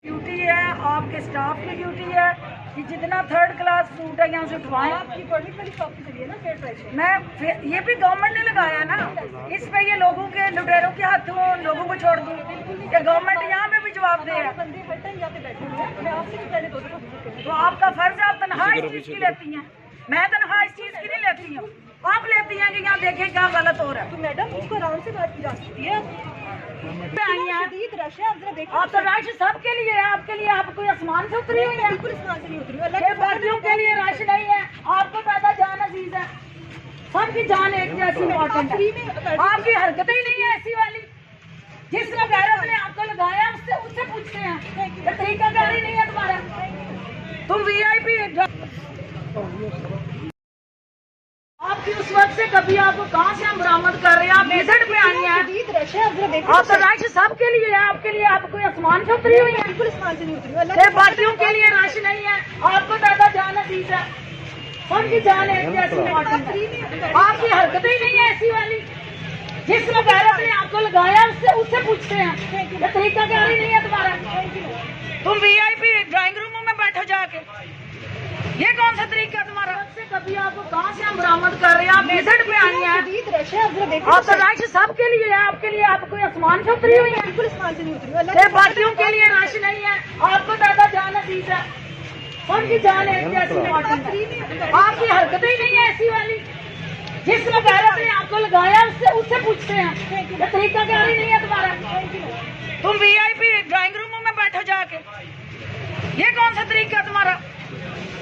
Duty है, आपके staff की ड्यूटी है कि जितना थर्ड क्लास फूड है यहाँ से उठवाएं। आपकी परमिट वाली शॉप की चलिए ना फेयर प्राइस। मैं ये भी गवर्नमेंट ने लगाया ना, इस पे ये लोगों के लुटेरों के हाथों लोगों को छोड़ दूँ कि गवर्नमेंट यहाँ पे भी जवाब दे है। बंदे हर टाइम यहाँ पे बैठे हुए हैं, मैं आपसे भी पहले 2 दफा विजिट करी। तो आपका फर्ज है, आप तनख्वाह इस चीज की लेती हैं, मैं तनख्वाह इस चीज की नहीं लेती हूँ। आप लेती हैं कि यहाँ देखें क्या गलत हो रहा है। तो मैडम उसको आराम से बात की जा सकती है। शदीद रश है, आप जरा देखिए। आप तो रश सबके लिए है, आपके लिए आप कोई आसमान से उतरी हुई है? बिल्कुल आसमान से नहीं उतरी हूँ। ये बाकियों के लिए रश नहीं है, आपको ज्यादा जान अजीज है, सबकी जान एक जैसी इम्पोर्टेंट है। आपकी हरकतें ही नहीं है ऐसी वाली। जिसने गैरत ने आपको लगाया उससे पूछते हैं, ये तरीकाकारी नहीं है तुम्हारा। तुम वीआईपी आपकी उस वक्त से कभी आपको कहाँ से हम बरामद कर रहे हैं? आप विजिट पे आई हैं। शदीद रश है, आप जरा देखिए। आप तो रश सबके लिए है, आपके लिए आप कोई आसमान से उतरी हुई है? बिल्कुल आसमान से नहीं उतरी हूँ। ये बाकियों के लिए रश नहीं है, आपको ज्यादा जान अजीज है, सबकी जान एक जैसी इम्पोर्टेंट है। आपकी हरकतें ही नहीं है ऐसी वाली। जिसने गैरत ने आपको लगाया उससे पूछते हैं, ये तरीकाकारी नहीं है तुम्हारा। तुम वीआईपी ड्राइंग रूमों में बैठो जाके, ये कौन सा तरीका है तुम्हारा? से कभी आपको कहाँ से हम बरामद कर रहे हैं? आप विजिट पे आई हैं। शदीद रश है, आप जरा देखिए। आप तो रश सबके लिए है, आपके लिए आप कोई आसमान से उतरी हुई है? बिल्कुल आसमान से नहीं उतरी हूँ। ये बाकियों के लिए रश नहीं है, आपको ज्यादा जान अजीज है, सबकी जान एक जैसी इम्पोर्टेंट है। आपकी हरकतें ही नहीं है ऐसी वाली। जिसने गैरत ने आपको लगाया उससे पूछते हैं, ये तरीकाकारी नहीं है तुम्हारा। तुम वीआईपी ड्राइंग रूमों में बैठो जाके, ये कौन सा तरीका है तुम्हारा?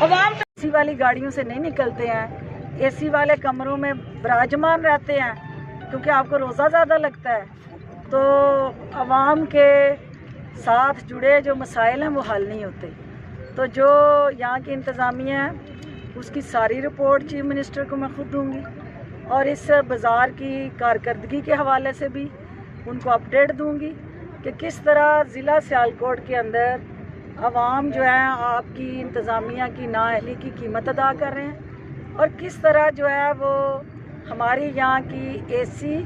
अवाम एसी वाली गाड़ियों से नहीं निकलते हैं, एसी वाले कमरों में विराजमान रहते हैं क्योंकि आपको रोज़ा ज़्यादा लगता है। तो अवाम के साथ जुड़े जो मसाइल हैं वो हल नहीं होते। तो जो यहाँ की इंतज़ामिया है उसकी सारी रिपोर्ट चीफ मिनिस्टर को मैं खुद दूँगी और इस बाज़ार की कारकर्दगी के हवाले से भी उनको अपडेट दूँगी कि किस तरह ज़िला सियालकोट के अंदर अवाम जो है आपकी इंतज़ामिया की नाअहली की कीमत अदा कर रहे हैं और किस तरह जो है वो हमारी यहाँ की एसी,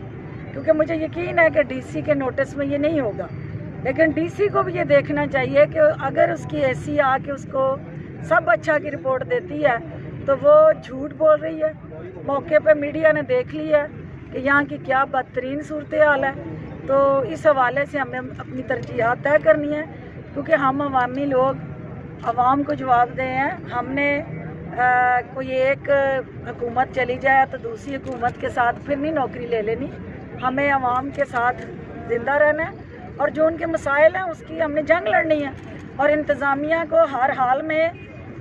क्योंकि मुझे यकीन है कि डीसी के नोटिस में ये नहीं होगा, लेकिन डीसी को भी ये देखना चाहिए कि अगर उसकी एसी आके उसको सब अच्छा की रिपोर्ट देती है तो वो झूठ बोल रही है। मौके पे मीडिया ने देख लिया है कि यहाँ की क्या बदतरीन सूरत हाल है। तो इस हवाले से हमें अपनी तरजीहात तय करनी है क्योंकि हम अवामी लोग अवाम को जवाब दें हैं। हमने कोई एक हुकूमत चली जाए तो दूसरी हुकूमत के साथ फिर नहीं नौकरी ले लेनी, हमें अवाम के साथ ज़िंदा रहना है और जो उनके मसाइल हैं उसकी हमने जंग लड़नी है और इंतज़ामिया को हर हाल में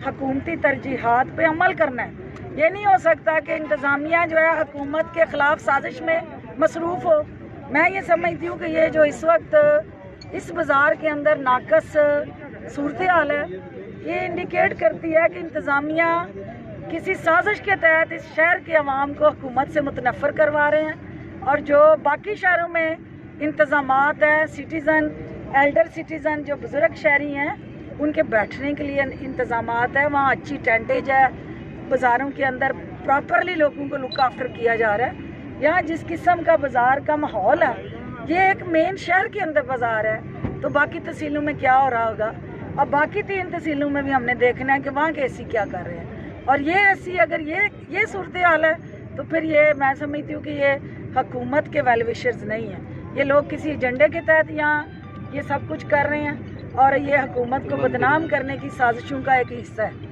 हकूमती तरजीहात पे अमल करना है। ये नहीं हो सकता कि इंतज़ामिया जो है हुकूमत के ख़िलाफ़ साजिश में मसरूफ़ हो। मैं ये समझती हूँ कि ये जो इस वक्त इस बाज़ार के अंदर नाकस सूरत हाल है ये इंडिकेट करती है कि इंतज़ामिया किसी साजिश के तहत इस शहर के अवाम को हुकूमत से मुतनफ़र करवा रहे हैं और जो बाकी शहरों में इंतज़ामात हैं, सिटीज़न एल्डर सिटीज़न जो बुज़ुर्ग शहरी हैं उनके बैठने के लिए इंतज़ामात है, वहाँ अच्छी टेंटेज है, बाज़ारों के अंदर प्रॉपरली लोगों को लुक आफ्टर किया जा रहा है। यहाँ जिस किस्म का बाज़ार का माहौल है, ये एक मेन शहर के अंदर बाज़ार है, तो बाकी तहसीलों में क्या हो रहा होगा। अब बाकी 3 तहसीलों में भी हमने देखना है कि वहाँ के एसी क्या कर रहे हैं और ये एसी अगर ये सूरत हाल है तो फिर ये मैं समझती हूँ कि ये हुकूमत के वेल विशर्स नहीं है, ये लोग किसी एजेंडे के तहत यहाँ ये सब कुछ कर रहे हैं और ये हुकूमत को बदनाम करने की साजिशों का एक हिस्सा है।